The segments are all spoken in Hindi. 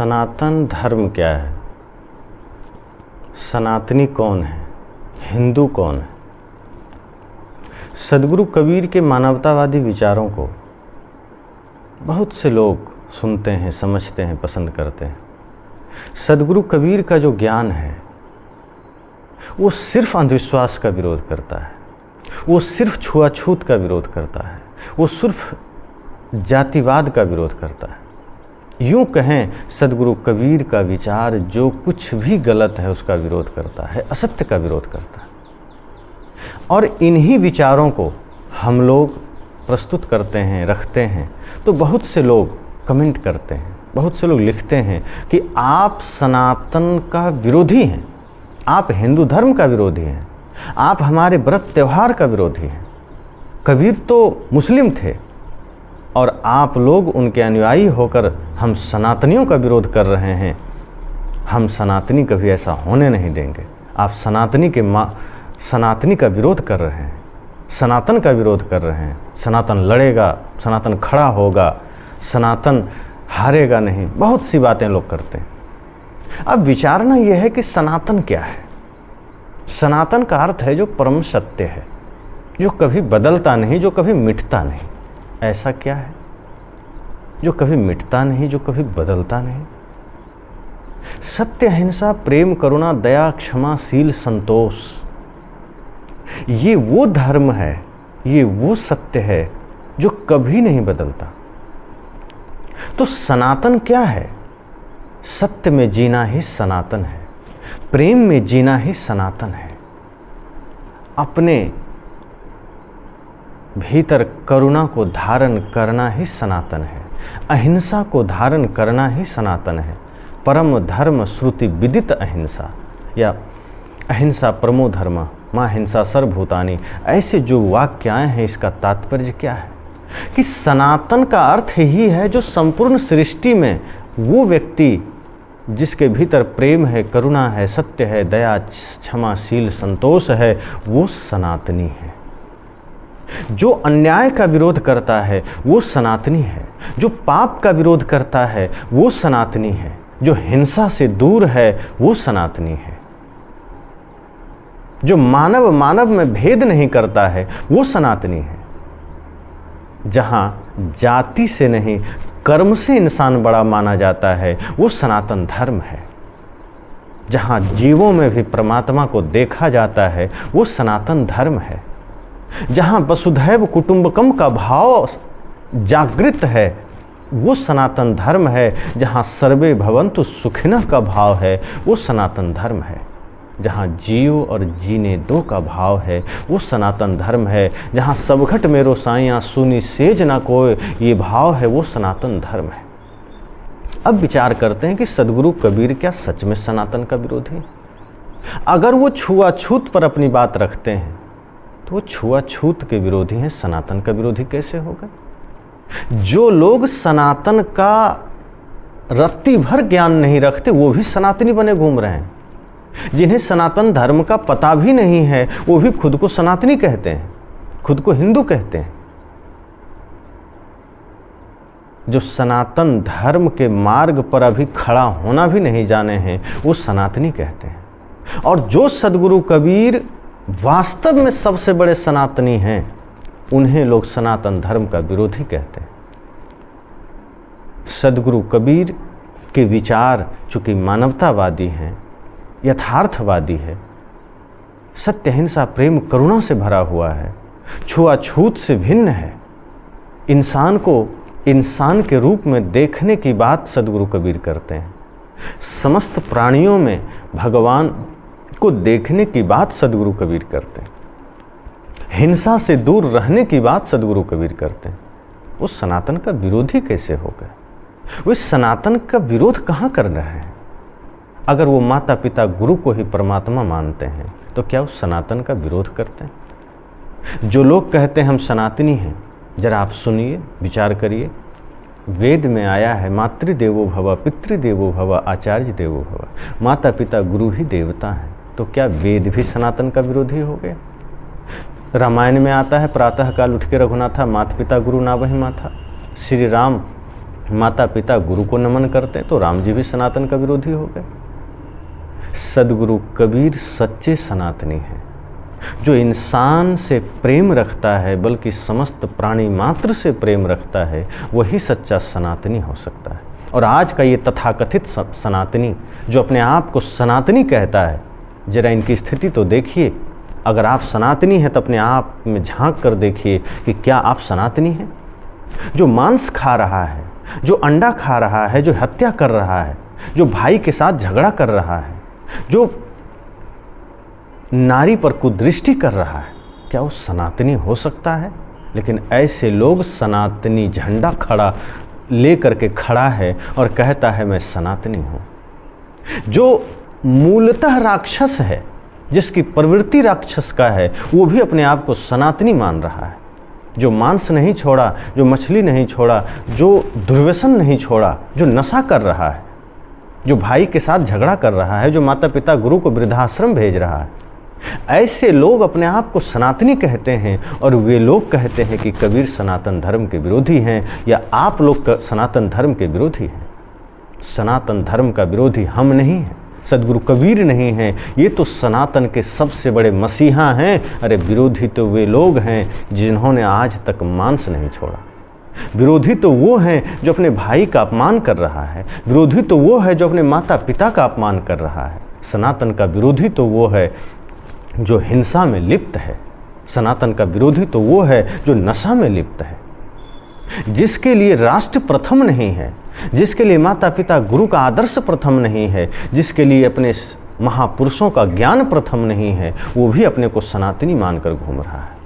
सनातन धर्म क्या है? सनातनी कौन है? हिंदू कौन है? सदगुरु कबीर के मानवतावादी विचारों को बहुत से लोग सुनते हैं, समझते हैं, पसंद करते हैं। सदगुरु कबीर का जो ज्ञान है वो सिर्फ अंधविश्वास का विरोध करता है, वो सिर्फ छुआछूत का विरोध करता है, वो सिर्फ जातिवाद का विरोध करता है। यूँ कहें, सदगुरु कबीर का विचार जो कुछ भी गलत है उसका विरोध करता है, असत्य का विरोध करता है। और इन्हीं विचारों को हम लोग प्रस्तुत करते हैं, रखते हैं, तो बहुत से लोग कमेंट करते हैं, बहुत से लोग लिखते हैं कि आप सनातन का विरोधी हैं, आप हिंदू धर्म का विरोधी हैं, आप हमारे व्रत त्यौहार का विरोधी हैं। कबीर तो मुस्लिम थे और आप लोग उनके अनुयायी होकर हम सनातनियों का विरोध कर रहे हैं। हम सनातनी कभी ऐसा होने नहीं देंगे। आप सनातनी का विरोध कर रहे हैं, सनातन का विरोध कर रहे हैं। सनातन लड़ेगा, सनातन खड़ा होगा, सनातन हारेगा नहीं, बहुत सी बातें लोग करते हैं। अब विचारना यह है कि सनातन क्या है। सनातन का अर्थ है जो परम सत्य है, जो कभी बदलता नहीं, जो कभी मिटता नहीं। ऐसा क्या है जो कभी मिटता नहीं, जो कभी बदलता नहीं? सत्य, अहिंसा, प्रेम, करुणा, दया, क्षमा, शील, संतोष, ये वो धर्म है, ये वो सत्य है जो कभी नहीं बदलता। तो सनातन क्या है? सत्य में जीना ही सनातन है, प्रेम में जीना ही सनातन है, अपने भीतर करुणा को धारण करना ही सनातन है, अहिंसा को धारण करना ही सनातन है। परम धर्म श्रुति विदित अहिंसा, या अहिंसा परमो धर्म मां हिंसा सर्वभूतानि, ऐसे जो वाक्य आए हैं, इसका तात्पर्य क्या है? कि सनातन का अर्थ ही है जो संपूर्ण सृष्टि में वो व्यक्ति जिसके भीतर प्रेम है, करुणा है, सत्य है, दया, क्षमा, शील, संतोष है, वो सनातनी है। जो अन्याय का विरोध करता है वो सनातनी है, जो पाप का विरोध करता है वो सनातनी है, जो हिंसा से दूर है वो सनातनी है, जो मानव मानव में भेद नहीं करता है वो सनातनी है। जहां जाति से नहीं कर्म से इंसान बड़ा माना जाता है वो सनातन धर्म है। जहां जीवों में भी परमात्मा को देखा जाता है वो सनातन धर्म है। जहाँ वसुधैव कुटुंबकम का भाव जागृत है वो सनातन धर्म है। जहाँ सर्वे भवन्तु सुखिनः का भाव है वो सनातन धर्म है। जहाँ जियो और जीने दो का भाव है वो सनातन धर्म है। जहाँ सबघट मेरो साइयाँ सुनी सेज ना कोय, ये भाव है वो सनातन धर्म है। अब विचार करते हैं कि सदगुरु कबीर क्या सच में सनातन का विरोधी? अगर वो छुआछूत पर अपनी बात रखते हैं तो वो छुआछूत के विरोधी हैं, सनातन का विरोधी कैसे होगा? जो लोग सनातन का रत्ती भर ज्ञान नहीं रखते वो भी सनातनी बने घूम रहे हैं। जिन्हें सनातन धर्म का पता भी नहीं है वो भी खुद को सनातनी कहते हैं, खुद को हिंदू कहते हैं। जो सनातन धर्म के मार्ग पर अभी खड़ा होना भी नहीं जाने हैं वो सनातनी कहते हैं। और जो सदगुरु कबीर वास्तव में सबसे बड़े सनातनी हैं उन्हें लोग सनातन धर्म का विरोधी कहते हैं। सदगुरु कबीर के विचार चूँकि मानवतावादी हैं, यथार्थवादी है, सत्य, अहिंसा, प्रेम, करुणा से भरा हुआ है, छुआछूत से भिन्न है, इंसान को इंसान के रूप में देखने की बात सदगुरु कबीर करते हैं, समस्त प्राणियों में भगवान को देखने की बात सदगुरु कबीर करते हैं, हिंसा से दूर रहने की बात सदगुरु कबीर करते हैं। वो सनातन का विरोधी कैसे हो गए? वो सनातन का विरोध कहाँ कर रहे हैं? अगर वो माता पिता गुरु को ही परमात्मा मानते हैं तो क्या उस सनातन का विरोध करते हैं? जो लोग कहते हैं हम सनातनी हैं, जरा आप सुनिए, विचार करिए। वेद में आया है मातृदेवो भव, पितृदेवो भव, आचार्य देवो भव। माता पिता गुरु ही देवता हैं, तो क्या वेद भी सनातन का विरोधी हो गया? रामायण में आता है प्रातः काल उठ के रघुनाथा, माता पिता गुरु ना वही माथा। श्री राम माता पिता गुरु को नमन करते हैं तो राम जी भी सनातन का विरोधी हो गए। सदगुरु कबीर सच्चे सनातनी हैं। जो इंसान से प्रेम रखता है बल्कि समस्त प्राणी मात्र से प्रेम रखता है वही सच्चा सनातनी हो सकता है। और आज का ये तथाकथित सनातनी जो अपने आप को सनातनी कहता है, जरा इनकी स्थिति तो देखिए। अगर आप सनातनी हैं तो अपने आप में झांक कर देखिए कि क्या आप सनातनी हैं। जो मांस खा रहा है, जो अंडा खा रहा है, जो हत्या कर रहा है, जो भाई के साथ झगड़ा कर रहा है, जो नारी पर कुदृष्टि कर रहा है, क्या वो सनातनी हो सकता है? लेकिन ऐसे लोग सनातनी झंडा खड़ा ले करके खड़ा है और कहता है मैं सनातनी हूँ। जो मूलतः राक्षस है, जिसकी प्रवृत्ति राक्षस का है, वो भी अपने आप को सनातनी मान रहा है। जो मांस नहीं छोड़ा, जो मछली नहीं छोड़ा, जो दुर्व्यसन नहीं छोड़ा, जो नशा कर रहा है, जो भाई के साथ झगड़ा कर रहा है, जो माता पिता गुरु को वृद्धाश्रम भेज रहा है, ऐसे लोग अपने आप को सनातनी कहते हैं। और वे लोग कहते हैं कि कबीर सनातन धर्म के विरोधी हैं या आप लोग सनातन धर्म के विरोधी हैं। सनातन धर्म का विरोधी हम नहीं हैं, सदगुरु कबीर नहीं हैं, ये तो सनातन के सबसे बड़े मसीहा हैं। अरे विरोधी तो वे लोग हैं जिन्होंने आज तक मांस नहीं छोड़ा। विरोधी तो वो हैं जो अपने भाई का अपमान कर रहा है। विरोधी तो वो है जो अपने माता पिता का अपमान कर रहा है। सनातन का विरोधी तो वो है जो हिंसा में लिप्त है। सनातन का विरोधी तो वो है जो नशा में लिप्त है। जिसके लिए राष्ट्र प्रथम नहीं है, जिसके लिए माता पिता गुरु का आदर्श प्रथम नहीं है, जिसके लिए अपने महापुरुषों का ज्ञान प्रथम नहीं है, वो भी अपने को सनातनी मानकर घूम रहा है।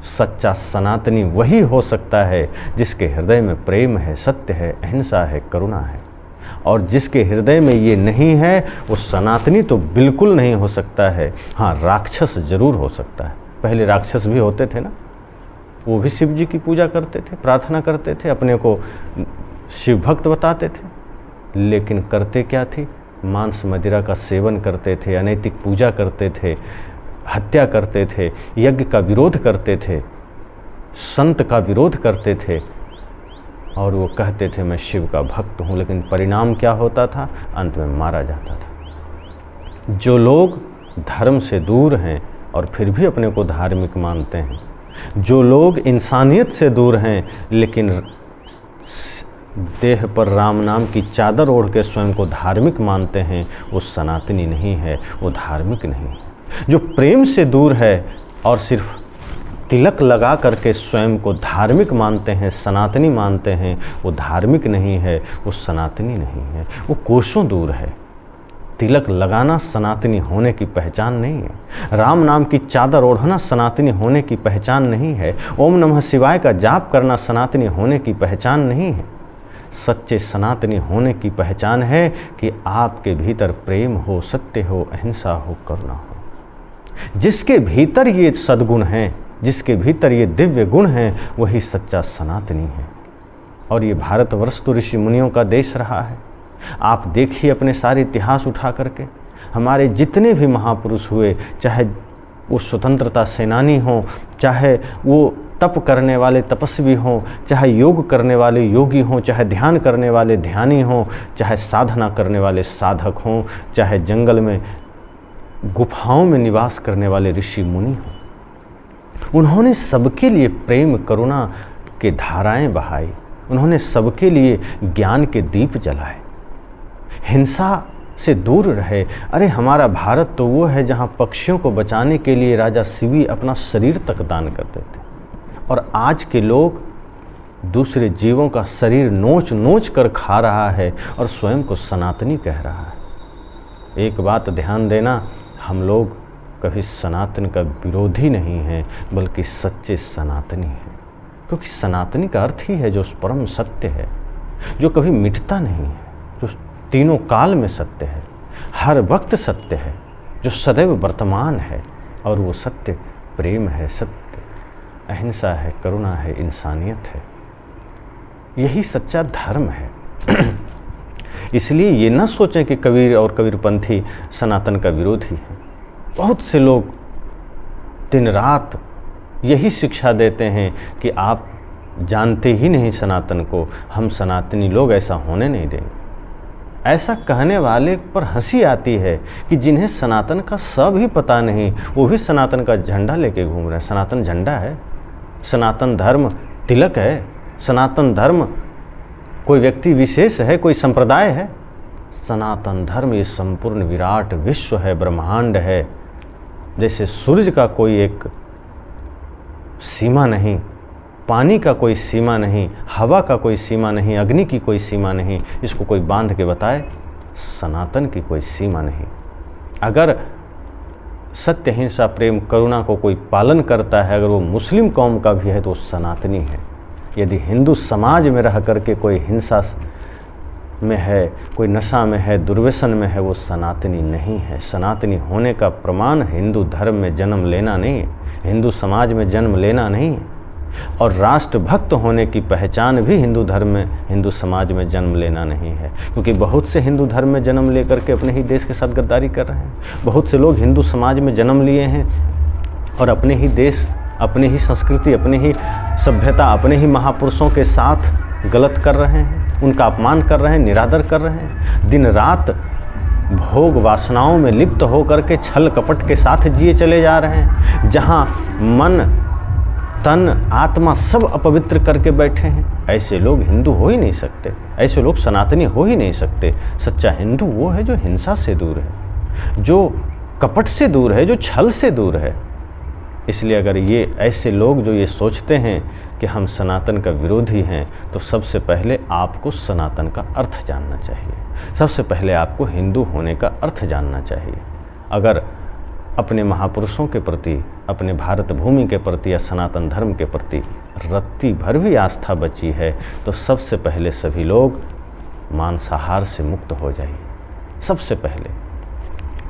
सच्चा सनातनी वही हो सकता है जिसके हृदय में प्रेम है, सत्य है, अहिंसा है, करुणा है। और जिसके हृदय में ये नहीं है वो सनातनी तो बिल्कुल नहीं हो सकता है। हाँ, राक्षस जरूर हो सकता है। पहले राक्षस भी होते थे ना, वो भी शिव जी की पूजा करते थे, प्रार्थना करते थे, अपने को शिव भक्त बताते थे, लेकिन करते क्या थे? मांस मदिरा का सेवन करते थे, अनैतिक पूजा करते थे, हत्या करते थे, यज्ञ का विरोध करते थे, संत का विरोध करते थे और वो कहते थे मैं शिव का भक्त हूँ। लेकिन परिणाम क्या होता था? अंत में मारा जाता था। जो लोग धर्म से दूर हैं और फिर भी अपने को धार्मिक मानते हैं, जो लोग इंसानियत से दूर हैं लेकिन देह पर राम नाम की चादर ओढ़ के स्वयं को धार्मिक मानते हैं, वो सनातनी नहीं है, वो धार्मिक नहीं है। जो प्रेम से दूर है और सिर्फ तिलक लगा करके स्वयं को धार्मिक मानते हैं, सनातनी मानते हैं, वो धार्मिक नहीं है, वो सनातनी नहीं है, वो कोसों दूर है। तिलक लगाना सनातनी होने की पहचान नहीं है। राम नाम की चादर ओढ़ना सनातनी होने की पहचान नहीं है। ओम नमः शिवाय का जाप करना सनातनी होने की पहचान नहीं है। सच्चे सनातनी होने की पहचान है कि आपके भीतर प्रेम हो, सत्य हो, अहिंसा हो, करुणा हो। जिसके भीतर ये सद्गुण हैं, जिसके भीतर ये दिव्य गुण हैं, वही सच्चा सनातनी है। और ये भारतवर्ष तो ऋषि मुनियों का देश रहा है। आप देखिए अपने सारे इतिहास उठा करके, हमारे जितने भी महापुरुष हुए, चाहे वो स्वतंत्रता सेनानी हों, चाहे वो तप करने वाले तपस्वी हों, चाहे योग करने वाले योगी हों, चाहे ध्यान करने वाले ध्यानी हों, चाहे साधना करने वाले साधक हों, चाहे जंगल में गुफाओं में निवास करने वाले ऋषि मुनि हों, उन्होंने सबके लिए प्रेम करुणा के धाराएं बहाई। उन्होंने सबके लिए ज्ञान के दीप जलाए, हिंसा से दूर रहे। अरे हमारा भारत तो वो है जहाँ पक्षियों को बचाने के लिए राजा शिवी अपना शरीर तक दान करते थे, और आज के लोग दूसरे जीवों का शरीर नोच नोच कर खा रहा है और स्वयं को सनातनी कह रहा है। एक बात ध्यान देना, हम लोग कभी सनातन का विरोधी नहीं है, बल्कि सच्चे सनातनी हैं। क्योंकि सनातनी का अर्थ ही है जो परम सत्य है, जो कभी मिटता नहीं है, जो तीनों काल में सत्य है, हर वक्त सत्य है, जो सदैव वर्तमान है। और वो सत्य प्रेम है, सत्य अहिंसा है, करुणा है, इंसानियत है। यही सच्चा धर्म है। इसलिए ये न सोचें कि कबीर और कबीरपंथी सनातन का विरोधी है। बहुत से लोग दिन रात यही शिक्षा देते हैं कि आप जानते ही नहीं सनातन को, हम सनातनी लोग ऐसा होने नहीं देंगे। ऐसा कहने वाले पर हंसी आती है कि जिन्हें सनातन का सब ही पता नहीं, वो भी सनातन का झंडा लेके घूम रहे हैं। सनातन झंडा है, सनातन धर्म तिलक है, सनातन धर्म कोई व्यक्ति विशेष है, कोई संप्रदाय है। सनातन धर्म ये संपूर्ण विराट विश्व है, ब्रह्मांड है। जैसे सूरज का कोई एक सीमा नहीं, पानी का कोई सीमा नहीं, हवा का कोई सीमा नहीं, अग्नि की कोई सीमा नहीं, इसको कोई बांध के बताए, सनातन की कोई सीमा नहीं। अगर सत्य हिंसा प्रेम करुणा को कोई पालन करता है, अगर वो मुस्लिम कौम का भी है तो वो सनातनी है। यदि हिंदू समाज में रह करके कोई हिंसा में है, कोई नशा में है, दुर्व्यसन में है, वो सनातनी नहीं है। सनातनी होने का प्रमाण हिंदू धर्म में जन्म लेना नहीं है, हिंदू समाज में जन्म लेना नहीं है, और राष्ट्रभक्त होने की पहचान भी हिंदू धर्म में, हिंदू समाज में जन्म लेना नहीं है। क्योंकि बहुत से हिंदू धर्म में जन्म लेकर के अपने ही देश के साथ गद्दारी कर रहे हैं। बहुत से लोग हिंदू समाज में जन्म लिए हैं और अपने ही देश, अपनी ही संस्कृति, अपनी ही सभ्यता, अपने ही महापुरुषों के साथ गलत कर रहे हैं, उनका अपमान कर रहे हैं, निरादर कर रहे हैं। दिन रात भोग वासनाओं में लिप्त होकर के छल कपट के साथ जिए चले जा रहे हैं, जहाँ मन तन आत्मा सब अपवित्र करके बैठे हैं। ऐसे लोग हिंदू हो ही नहीं सकते, ऐसे लोग सनातनी हो ही नहीं सकते। सच्चा हिंदू वो है जो हिंसा से दूर है, जो कपट से दूर है, जो छल से दूर है। इसलिए अगर ये ऐसे लोग जो ये सोचते हैं कि हम सनातन का विरोधी हैं, तो सबसे पहले आपको सनातन का अर्थ जानना चाहिए। सबसे पहले आपको हिंदू होने का अर्थ जानना चाहिए। अगर अपने महापुरुषों के प्रति, अपने भारत भूमि के प्रति या सनातन धर्म के प्रति रत्ती भर भी आस्था बची है, तो सबसे पहले सभी लोग मांसाहार से मुक्त हो जाइए, सबसे पहले।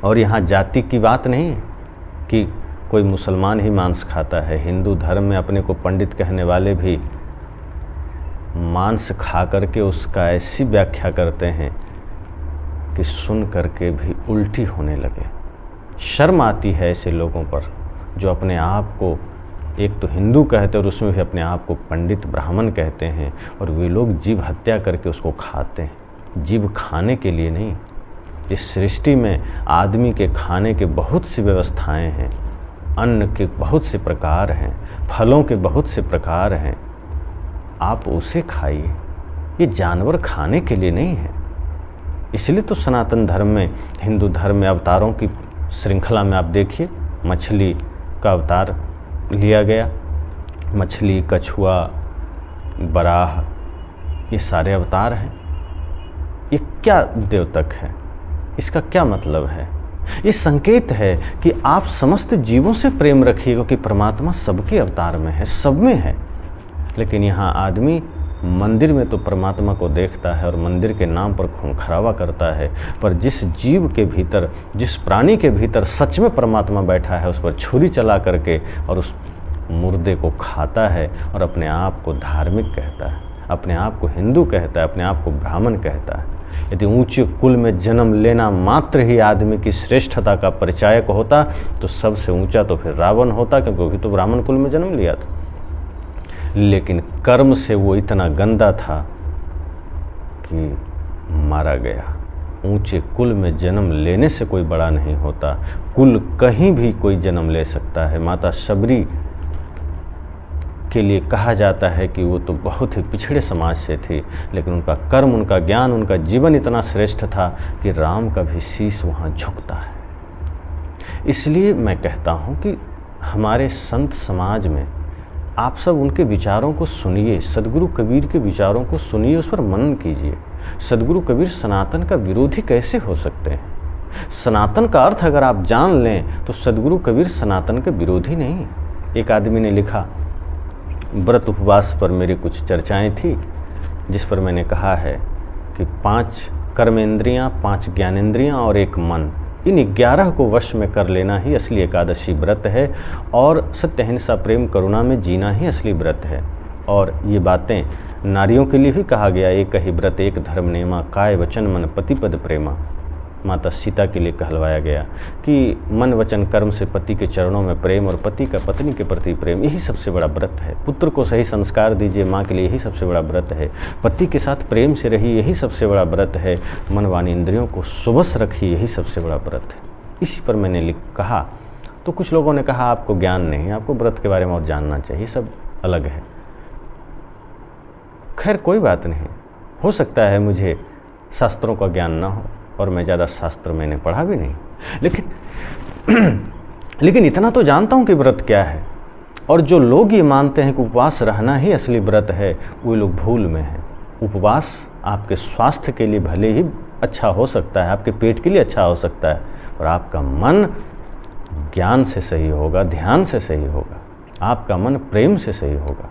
और यहाँ जाति की बात नहीं है कि कोई मुसलमान ही मांस खाता है। हिंदू धर्म में अपने को पंडित कहने वाले भी मांस खा करके उसका ऐसी व्याख्या करते हैं कि सुन करके भी उल्टी होने लगे। शर्म आती है ऐसे लोगों पर जो अपने आप को एक तो हिंदू कहते हैं और उसमें भी अपने आप को पंडित ब्राह्मण कहते हैं, और वे लोग जीव हत्या करके उसको खाते हैं। जीव खाने के लिए नहीं। इस सृष्टि में आदमी के खाने के बहुत सी व्यवस्थाएं हैं, अन्न के बहुत से प्रकार हैं, फलों के बहुत से प्रकार हैं। आप उसे खाइए, ये जानवर खाने के लिए नहीं है। इसलिए तो सनातन धर्म में, हिंदू धर्म में अवतारों की श्रृंखला में आप देखिए, मछली का अवतार लिया गया। मछली, कछुआ, बराह, ये सारे अवतार हैं। ये क्या द्योतक है? इसका क्या मतलब है? ये संकेत है कि आप समस्त जीवों से प्रेम रखिए, क्योंकि परमात्मा सबके अवतार में है, सब में है। लेकिन यहाँ आदमी मंदिर में तो परमात्मा को देखता है और मंदिर के नाम पर खून खराबा करता है, पर जिस जीव के भीतर, जिस प्राणी के भीतर सच में परमात्मा बैठा है, उस पर छुरी चला करके और उस मुर्दे को खाता है और अपने आप को धार्मिक कहता है, अपने आप को हिंदू कहता है, अपने आप को ब्राह्मण कहता है। यदि ऊंचे कुल में जन्म लेना मात्र ही आदमी की श्रेष्ठता का परिचायक होता, तो सबसे ऊंचा तो फिर रावण होता, क्योंकि तो ब्राह्मण कुल में जन्म लिया था। लेकिन कर्म से वो इतना गंदा था कि मारा गया। ऊंचे कुल में जन्म लेने से कोई बड़ा नहीं होता, कुल कहीं भी कोई जन्म ले सकता है। माता शबरी के लिए कहा जाता है कि वो तो बहुत ही पिछड़े समाज से थी, लेकिन उनका कर्म, उनका ज्ञान, उनका जीवन इतना श्रेष्ठ था कि राम का भी शीश वहाँ झुकता है। इसलिए मैं कहता हूँ कि हमारे संत समाज में आप सब उनके विचारों को सुनिए, सदगुरु कबीर के विचारों को सुनिए, उस पर मनन कीजिए। सदगुरु कबीर सनातन का विरोधी कैसे हो सकते हैं? सनातन का अर्थ अगर आप जान लें तो सदगुरु कबीर सनातन के विरोधी नहीं। एक आदमी ने लिखा, व्रत उपवास पर मेरी कुछ चर्चाएं थी, जिस पर मैंने कहा है कि 5 कर्मेंद्रियां, 5 ज्ञानेंद्रियां और 1 मन, इन 11 को वश में कर लेना ही असली एकादशी व्रत है, और सत्य हिंसा प्रेम करुणा में जीना ही असली व्रत है। और ये बातें नारियों के लिए भी कहा गया, एक ही व्रत एक धर्म नेमा, काय वचन मन पति पद प्रेमा। माता सीता के लिए कहलवाया गया कि मन वचन कर्म से पति के चरणों में प्रेम और पति का पत्नी के प्रति प्रेम, यही सबसे बड़ा व्रत है। पुत्र को सही संस्कार दीजिए, माँ के लिए यही सबसे बड़ा व्रत है। पति के साथ प्रेम से रहिए, यही सबसे बड़ा व्रत है। मन वाणी इंद्रियों को सुबस रखिए, यही सबसे बड़ा व्रत है। इसी पर मैंने कहा तो कुछ लोगों ने कहा आपको ज्ञान नहीं, आपको व्रत के बारे में और जानना चाहिए, सब अलग है। खैर कोई बात नहीं, हो सकता है मुझे शास्त्रों का ज्ञान ना हो और मैं ज़्यादा शास्त्र मैंने पढ़ा भी नहीं, लेकिन इतना तो जानता हूँ कि व्रत क्या है। और जो लोग ये मानते हैं कि उपवास रहना ही असली व्रत है, वो लोग भूल में हैं। उपवास आपके स्वास्थ्य के लिए भले ही अच्छा हो सकता है, आपके पेट के लिए अच्छा हो सकता है, और आपका मन ज्ञान से सही होगा, ध्यान से सही होगा, आपका मन प्रेम से सही होगा।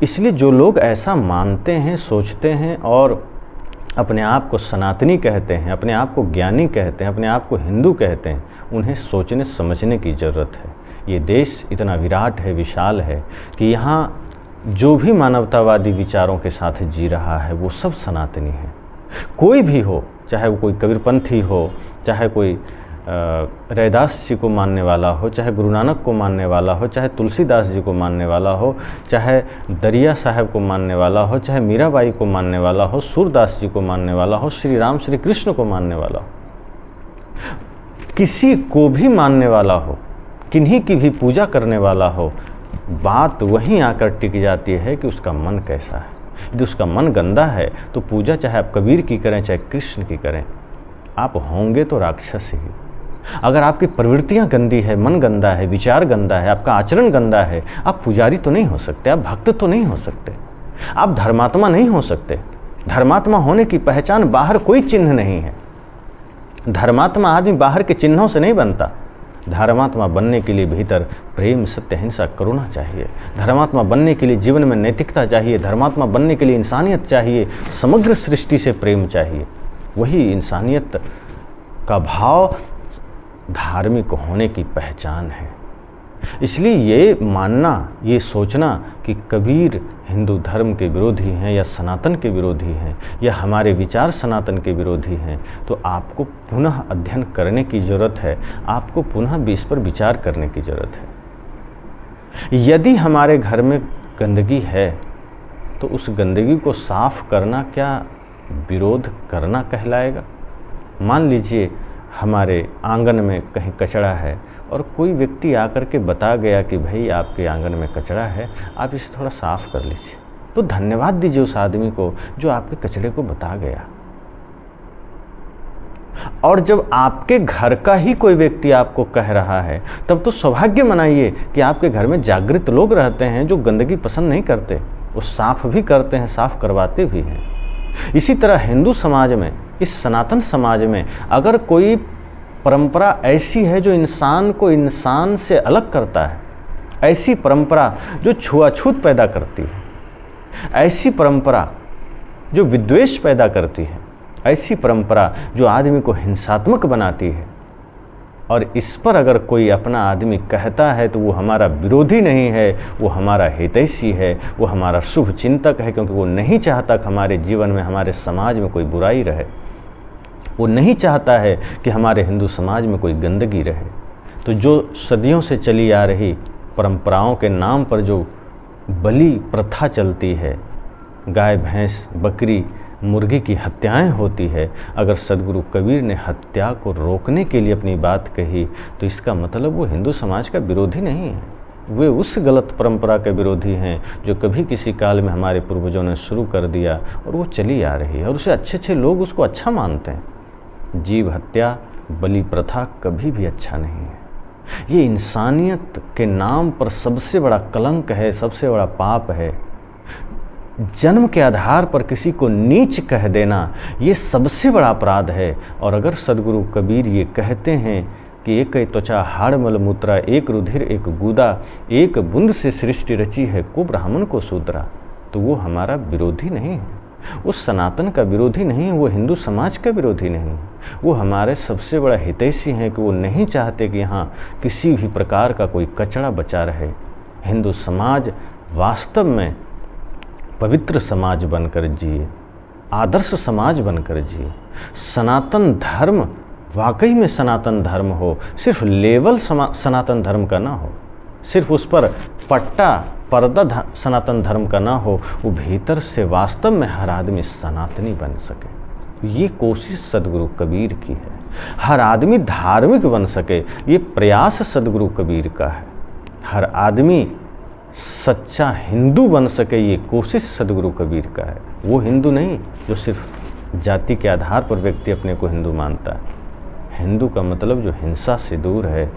इसलिए जो लोग ऐसा मानते हैं, सोचते हैं और अपने आप को सनातनी कहते हैं, अपने आप को ज्ञानी कहते हैं, अपने आप को हिंदू कहते हैं, उन्हें सोचने समझने की ज़रूरत है। ये देश इतना विराट है, विशाल है कि यहाँ जो भी मानवतावादी विचारों के साथ जी रहा है वो सब सनातनी है। कोई भी हो, चाहे वो कोई कबीरपंथी हो, चाहे कोई रैदास जी को मानने वाला हो, चाहे गुरु नानक को मानने वाला हो, चाहे तुलसीदास जी को मानने वाला हो, चाहे दरिया साहब को मानने वाला हो, चाहे मीराबाई को मानने वाला हो, सूरदास जी को मानने वाला हो, श्री राम श्री कृष्ण को मानने वाला हो, किसी को भी मानने वाला हो, किन्हीं की भी पूजा करने वाला हो, बात वहीं आकर टिक जाती है कि उसका मन कैसा है। यदि उसका मन गंदा है तो पूजा चाहे आप कबीर की करें चाहे कृष्ण की करें, आप होंगे तो राक्षस ही। अगर आपकी प्रवृत्तियां गंदी है, मन गंदा है, विचार गंदा है, आपका आचरण गंदा है, आप पुजारी तो नहीं हो सकते, आप भक्त तो नहीं हो सकते, आप धर्मात्मा नहीं हो सकते। धर्मात्मा होने की पहचान बाहर कोई चिन्ह नहीं है। धर्मात्मा आदमी बाहर के चिन्हों से नहीं बनता। धर्मात्मा बनने के लिए भीतर प्रेम, सत्य, हिंसा, करुणा चाहिए। धर्मात्मा बनने के लिए जीवन में नैतिकता चाहिए। धर्मात्मा बनने के लिए इंसानियत चाहिए, समग्र सृष्टि से प्रेम चाहिए। वही इंसानियत का भाव धार्मिक होने की पहचान है। इसलिए ये मानना, ये सोचना कि कबीर हिंदू धर्म के विरोधी हैं या सनातन के विरोधी हैं या हमारे विचार सनातन के विरोधी हैं, तो आपको पुनः अध्ययन करने की ज़रूरत है, आपको पुनः इस पर विचार करने की ज़रूरत है। यदि हमारे घर में गंदगी है तो उस गंदगी को साफ करना क्या विरोध करना कहलाएगा? मान लीजिए हमारे आंगन में कहीं कचरा है और कोई व्यक्ति आकर के बता गया कि भाई आपके आंगन में कचरा है, आप इसे थोड़ा साफ़ कर लीजिए, तो धन्यवाद दीजिए उस आदमी को जो आपके कचरे को बता गया। और जब आपके घर का ही कोई व्यक्ति आपको कह रहा है तब तो सौभाग्य मनाइए कि आपके घर में जागृत लोग रहते हैं जो गंदगी पसंद नहीं करते, वो साफ़ भी करते हैं, साफ़ करवाते भी हैं। इसी तरह हिंदू समाज में, इस सनातन समाज में अगर कोई परंपरा ऐसी है जो इंसान को इंसान से अलग करता है, ऐसी परंपरा जो छुआछूत पैदा करती है, ऐसी परंपरा जो विद्वेष पैदा करती है, ऐसी परंपरा जो आदमी को हिंसात्मक बनाती है, और इस पर अगर कोई अपना आदमी कहता है तो वो हमारा विरोधी नहीं है, वो हमारा हितैषी है, वो हमारा शुभ चिंतक है, क्योंकि वो नहीं चाहता कि हमारे जीवन में, हमारे समाज में कोई बुराई रहे। वो नहीं चाहता है कि हमारे हिंदू समाज में कोई गंदगी रहे। तो जो सदियों से चली आ रही परंपराओं के नाम पर जो बलि प्रथा चलती है, गाय, भैंस, बकरी, मुर्गी की हत्याएं होती है, अगर सदगुरु कबीर ने हत्या को रोकने के लिए अपनी बात कही तो इसका मतलब वो हिंदू समाज का विरोधी नहीं है, वे उस गलत परंपरा के विरोधी हैं जो कभी किसी काल में हमारे पूर्वजों ने शुरू कर दिया और वो चली आ रही है, और उसे अच्छे लोग उसको अच्छा मानते हैं। जीव हत्या, बलि प्रथा कभी भी अच्छा नहीं है। ये इंसानियत के नाम पर सबसे बड़ा कलंक है, सबसे बड़ा पाप है। जन्म के आधार पर किसी को नीच कह देना ये सबसे बड़ा अपराध है। और अगर सदगुरु कबीर ये कहते हैं कि एक त्वचा हाड़ मल मूत्रा, एक रुधिर एक गूदा, एक बूंद से सृष्टि रची है, को ब्राह्मण को शूद्रा, तो वो हमारा विरोधी नहीं है, वो सनातन का विरोधी नहीं है, वो हिंदू समाज का विरोधी नहीं है, वो हमारे सबसे बड़ा हितैषी हैं कि वो नहीं चाहते कि यहाँ किसी भी प्रकार का कोई कचरा बचा रहे। हिंदू समाज वास्तव में पवित्र समाज बनकर जिए, आदर्श समाज बनकर जिए। सनातन धर्म वाकई में सनातन धर्म हो, सिर्फ लेवल सनातन धर्म का ना हो, सिर्फ उस पर पट्टा पर्दा सनातन धर्म का ना हो, वो भीतर से वास्तव में हर आदमी सनातनी बन सके। ये कोशिश सदगुरु कबीर की है। हर आदमी धार्मिक बन सके, ये प्रयास सदगुरु कबीर का है। हर आदमी सच्चा हिंदू बन सके, ये कोशिश सदगुरु कबीर का है। वो हिंदू नहीं जो सिर्फ जाति के आधार पर व्यक्ति अपने को हिंदू मानता है। हिंदू का मतलब जो हिंसा से दूर है,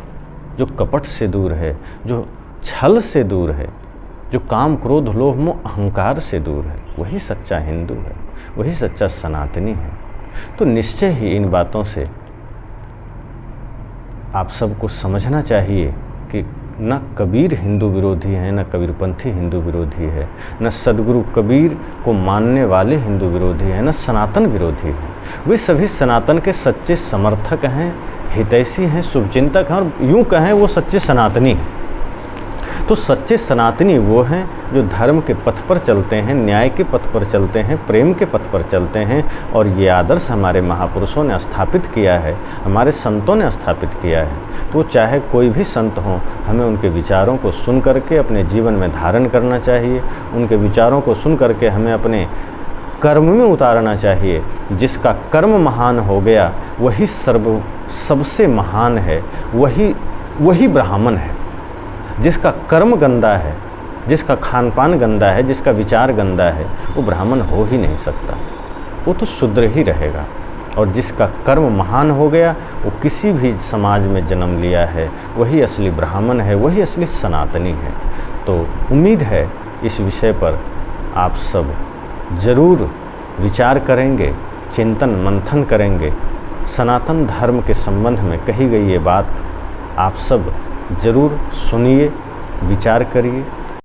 जो कपट से दूर है, जो छल से दूर है, जो काम क्रोध लोभ मोह अहंकार से दूर है, वही सच्चा हिंदू है, वही सच्चा सनातनी है। तो निश्चय ही इन बातों से आप सबको समझना चाहिए कि न कबीर हिंदू विरोधी है, न कबीरपंथी हिंदू विरोधी है, न सदगुरु कबीर को मानने वाले हिंदू विरोधी हैं, न सनातन विरोधी हैं। वे सभी सनातन के सच्चे समर्थक हैं, हितैषी हैं, शुभचिंतक हैं, और यूँ कहें वो सच्चे सनातनी हैं। तो सच्चे सनातनी वो हैं जो धर्म के पथ पर चलते हैं, न्याय के पथ पर चलते हैं, प्रेम के पथ पर चलते हैं। और ये आदर्श हमारे महापुरुषों ने स्थापित किया है, हमारे संतों ने स्थापित किया है। तो चाहे कोई भी संत हों, हमें उनके विचारों को सुन करके अपने जीवन में धारण करना चाहिए। उनके विचारों को सुन करके हमें अपने कर्म में उतारना चाहिए। जिसका कर्म महान हो गया वही सबसे महान है, वही ब्राह्मण है। जिसका कर्म गंदा है, जिसका खान पान गंदा है, जिसका विचार गंदा है, वो ब्राह्मण हो ही नहीं सकता, वो तो शूद्र ही रहेगा। और जिसका कर्म महान हो गया, वो किसी भी समाज में जन्म लिया है, वही असली ब्राह्मण है, वही असली सनातनी है। तो उम्मीद है इस विषय पर आप सब ज़रूर विचार करेंगे, चिंतन मंथन करेंगे। सनातन धर्म के संबंध में कही गई ये बात आप सब ज़रूर सुनिए, विचार करिए।